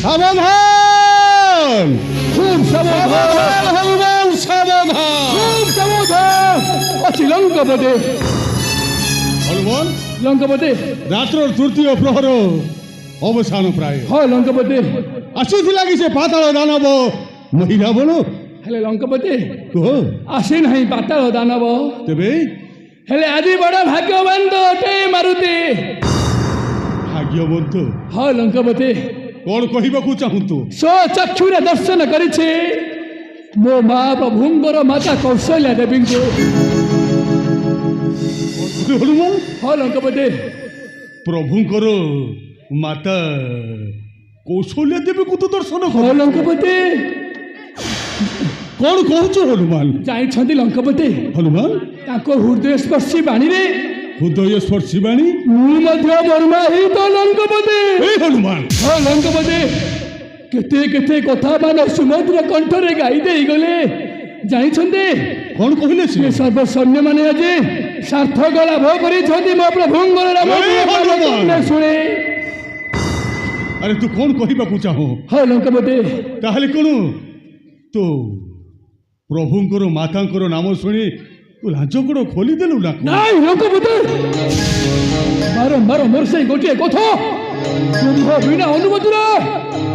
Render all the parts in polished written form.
সাবধান, খুব সাবধান হনুমান, সাবধান, খুব সাবধান। অছি লঙ্কাপতি, হনুমান। লঙ্কাপতি। রাত্রর তৃতীয় প্রহর অবসান প্রায়। হয় লঙ্কাপতি। আসুথି লাগিছে পাতাଳ দানବ মহিলা বলো। ହେଲେ ଲଙ୍କପତି କୁହ ଆସି ନାହିଁ ପାତାଳ ଦାନବ। ତେବେ ହେଲେ ଆଜି ବଡ଼ ଭାଗ୍ୟବାନ ତ ଅଟେ ମାରୁତି। ଭାଗ୍ୟବନ୍ତ ହଁ ଲଙ୍କପତି, କଣ କହିବାକୁ ଚାହୁଁଛୁ? ସ୍ୱଚକ୍ଷୁରେ ଦର୍ଶନ କରିଛି ମୋ ମା ପ୍ରଭୁଙ୍କର ମାତା କୌଶଲ୍ୟା ଦେବୀଙ୍କୁ। ହନୁମାନ, ହଁ ଲଙ୍କପତି। ପ୍ରଭୁଙ୍କର ମାତା କୌଶଲ୍ୟା ଦେବୀଙ୍କୁ ତ ଦର୍ଶନ ହଁ କର। ଲଙ୍କପତି। କଣ କହୁଛୁ ହନୁମାନ? ଜାଣିଛନ୍ତି ଲଙ୍କପତି, ହନୁମାନ, ତାଙ୍କ ହୃଦୟ ସ୍ପର୍ଶୀ ବାଣୀରେ ହୃଦୟ ସ୍ପର୍ଶୀ ବାଣୀ। ମୁଁ ମଧ୍ୟ ବର୍ମାହିତ ଲଙ୍କପତି। ଏ ହନୁମାନ, ହଁ ଲଙ୍କପତି, କେତେ କେତେ କଥା ମାନ ସୁମଧୁର କଣ୍ଠରେ ଗାଇ ଦେଇଗଲେ। ଜାଣିଛନ୍ତି କଣ କହିଲେ ସେ? ସେ ସର୍ବସୈନ୍ୟ ମାନେ ଆଜି ସାର୍ଥକ ଲାଭ କରିଛନ୍ତି ମୋ ପ୍ରଭୁଙ୍କର ନାମ ଶୁଣେ। ଆରେ ତୁ କଣ କହିବାକୁ ଚାହଁ? ହଁ ଲଙ୍କପତି। ତାହେଲେ କଣ ତୁ ପ୍ରଭୁଙ୍କର ମାତାଙ୍କର ନାମ ଶୁଣି ତୁ ଲାଞ୍ଚ ଗୋଡ଼ ଖୋଲିଦେଲୁ ନା? ନାଇଁ ଲଙ୍କପତି, ବାରମ୍ବାର ମୋର ସେଇ ଗୋଟିଏ କଥା, ତୁମ୍ଭ ବିନା ଅନୁମତିରେ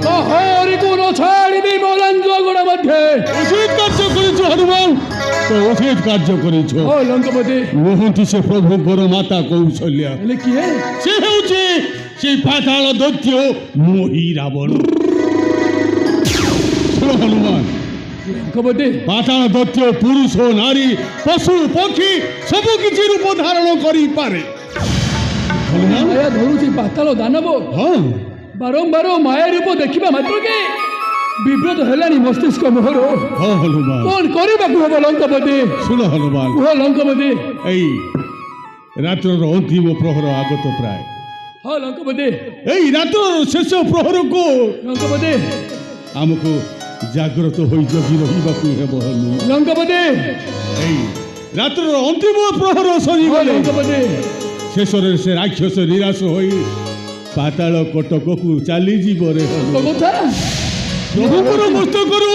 କାହାରିକୁ ନ ଛାଡ଼ିବି ମୋ ଲାଞ୍ଜ ଗୋଡ଼ ମଧ୍ୟରେ। ଉଚିତ କାର୍ଯ୍ୟ କରିଛୁ ହନୁମାନ, ତ ଉଚିତ କାର୍ଯ୍ୟ କରିଛୁ। ହଁ ଲଙ୍କପତି। ନୁହନ୍ତି ସେ ପ୍ରଭୁଙ୍କର ମାତା କୌଶଲ୍ୟା, ହେଲେ କିଏ? ସେ ହେଉଛି ସେ ପାତାଳ ଦୈତ୍ୟ ମୋହି ରାବଣ। ଶୁଣ ହନୁମାନ, ଲଙ୍କପତି। ପାତାଳ ଦୈତ୍ୟ ପୁରୁଷ ନାରୀ ପଶୁ ପକ୍ଷୀ ସବୁ କିଛି ରୂପ ଧାରଣ କରିପାରେ। ହନୁମାନ, ମାୟା ଧରୁଛି ପାତାଳ ଦାନବ। ହଁ ବାରମ୍ବାର ମାୟା ରୂପ ଦେଖିବା ମାତ୍ରକେ ବିବ୍ରତ ହେଲାଣି ମସ୍ତିଷ୍କ ମୋହର। ହଁ ହନୁମାନ, କଣ କରିବାକୁ ହବ ଲଙ୍କପତି? ଶୁଣ ହନୁମାନ, କୁହ ଲଙ୍କପତି। ଏଇ ରାତ୍ରର ଅନ୍ତିମ ପ୍ରହର ଆଗତ ପ୍ରାୟ। ହଁ ଲଙ୍କପତି। ଏଇ ରାତ୍ରର ଶେଷ ପ୍ରହରକୁ ଲଙ୍କପତି। ଆମକୁ ଜାଗ୍ରତ ହୋଇ ଜଗି ରହିବାକୁ ହେବ ହନୁମାନ। ଲଙ୍କପତି। ଏଇ ରାତ୍ରର ଅନ୍ତିମ ପ୍ରହର ହଁ ସରିଗଲେ ଲଙ୍କପତି। ଶେଷରେ ସେ ରାକ୍ଷସ ନିରାଶ ହୋଇ ପାତାଳ କଟକକୁ ଚାଲିଯିବ ରେ ହନୁମାନ। କଥା ପ୍ରଭୁଙ୍କର ମସ୍ତକରୁ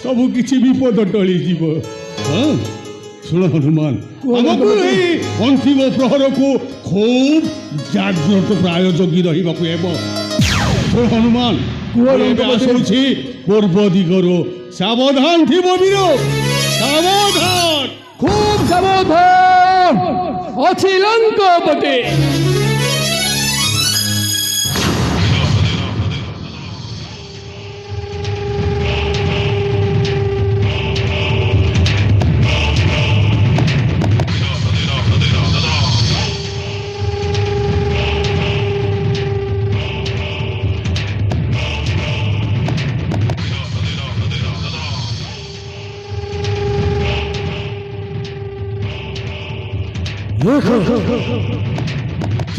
ସବୁ କିଛି ବିପଦ ଟଳିଯିବ। ହଁ ଶୁଣ ହନୁମାନ, ଆମକୁ ଏଇ ଅନ୍ତିମ ପ୍ରହରକୁ ଖୁବ୍ ଜାଗ୍ରତ ପ୍ରାୟ ଜଗି ରହିବାକୁ ହେବ। ଶୁଣ ହନୁମାନ, ଏବେ ଆସୁଛି ପୂର୍ବ ଦିଗରୁ, ସାବଧାନ ଥିବ ବୀର, ସାବଧାନ। ଖୁବ୍ ସାବଧାନ ଅଛି ଲଙ୍କପତି।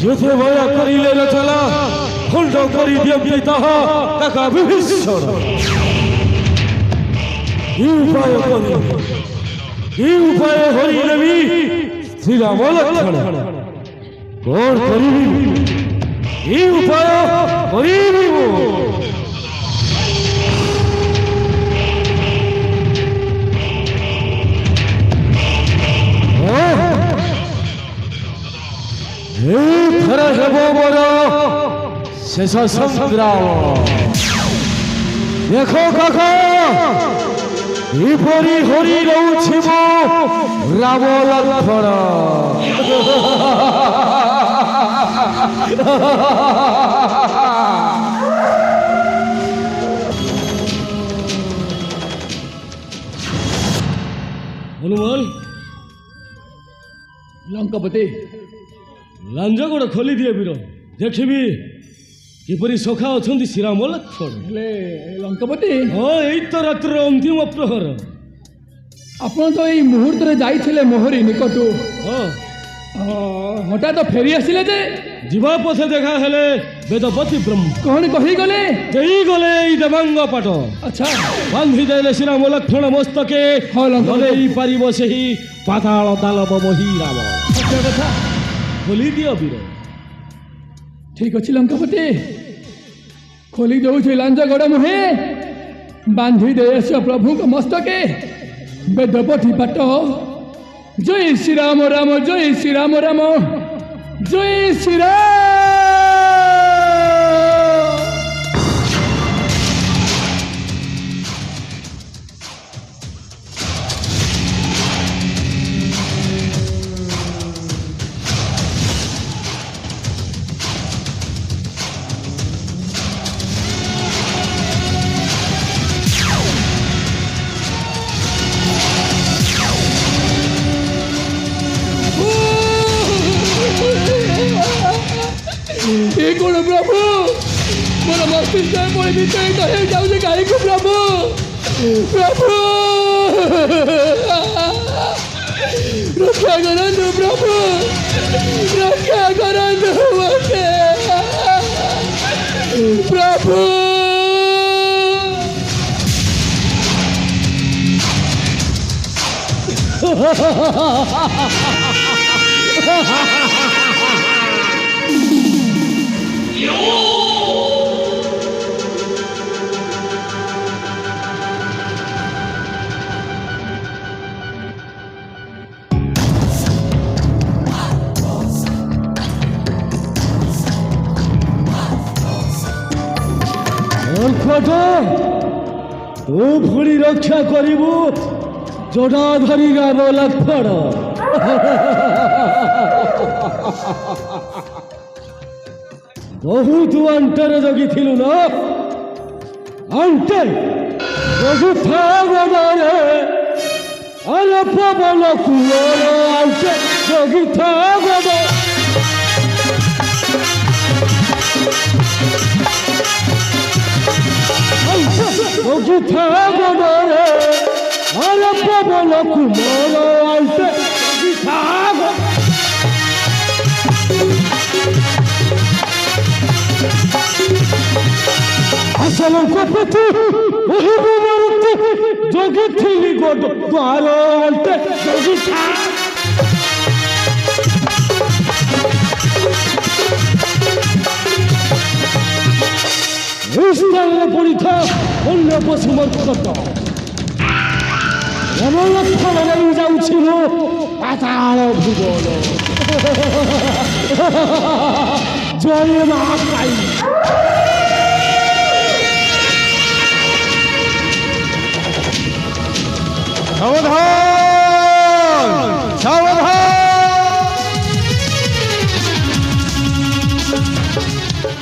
ଯେତେ ଭୟ କରିଲେ ନ ଚଲା ଖଣ୍ଡ କରିଦିଅନ୍ତି ତାହା ତାକା ବିଭୀଷଣ। କି ଉପାୟ କରି କି ଉପାୟ କରିଲେ ବି ଶ୍ରୀରାମ ଲକ୍ଷ୍ମଣ କଣ କରିବି? କି ଉପାୟ କରିବି ମୁଁ? ଏଥର ହେବ ମୋର ଶେଷ ସଂଗ୍ରାମ। ଦେଖ କାକା, କିପରି ହରି ରହୁଛି ମୁଁ ରାମ ଲକ୍ଷ୍ମଣ। ହନୁମାନ। ଲଙ୍କପତି। ଲାଞ୍ଜ ଗୋଡ଼ ଖୋଲି ଦିଏ ବୀର, ଦେଖିବି କିପରି ସଖା ଅଛନ୍ତି ଶ୍ରୀରାମ ଲକ୍ଷ୍ମଣ। ହେଲେ ଲଙ୍କପତି, ହଁ ଏଇ ତ ରାତ୍ରିର ଅନ୍ତିମ ପ୍ରହର। ଆପଣ ତ ଏଇ ମୁହୂର୍ତ୍ତରେ ଯାଇଥିଲେ ମୋହରି ନିକଟୁ, ହଁ ହଠାତ୍ ଫେରି ଆସିଲେ ଯେ? ଯିବା ପଥେ ଦେଖା ହେଲେ ବେଦପତି ବ୍ରହ୍ମ। କଣ କହିଗଲେ? ଦେଇଗଲେ ଏଇ ଦେବାଙ୍ଗ ପାଟ। ଆଚ୍ଛା। ବାନ୍ଧି ଦେଲେ ଶ୍ରୀରାମ ଲକ୍ଷ୍ମଣ ମସ୍ତକେ। ହଁ ଲଙ୍କପତି। ନେଇ ପାରିବ ସେହି ପାତାଳ ଦାନବ ମୋହି ରାବଣ। ସତ୍ୟ କଥା। ଖୋଲି ଦିଅ ବୀର। ଠିକ ଅଛି ଲଙ୍କପତି, खोली दौचे लांजा गोड़ मुहे बांधी दे प्रभु मस्तके बेदपठी पाट जय श्री राम राम जय श्री राम राम जय श्री राम। कौन प्रभु मोर मस्तिष्क पड़े विचलित हो जाऊे कहीं प्रभु प्रभु रक्षा करंतु प्रभु रक्षा करंतु मते प्रभु। तू भूरी रक्षा करू जोड़ा धरी गाब लक्ष्मण बहुत अंतर जगी थिलु न अंतर जगी था गदारे अरे पवन कुंवर अंतर जगी था गदा जगी था गदारे अरे पवन कुंवर अंतर जगी था असल कपति वही बुमरती जोगी थी गोद द्वारो अंते जोगी था इस तरह पड़ी था अन्य पशुमर करता रमण लक्ष्मण नहीं जाऊ छिलो पाताल भूगोल जय महाकाई सावधान सावधान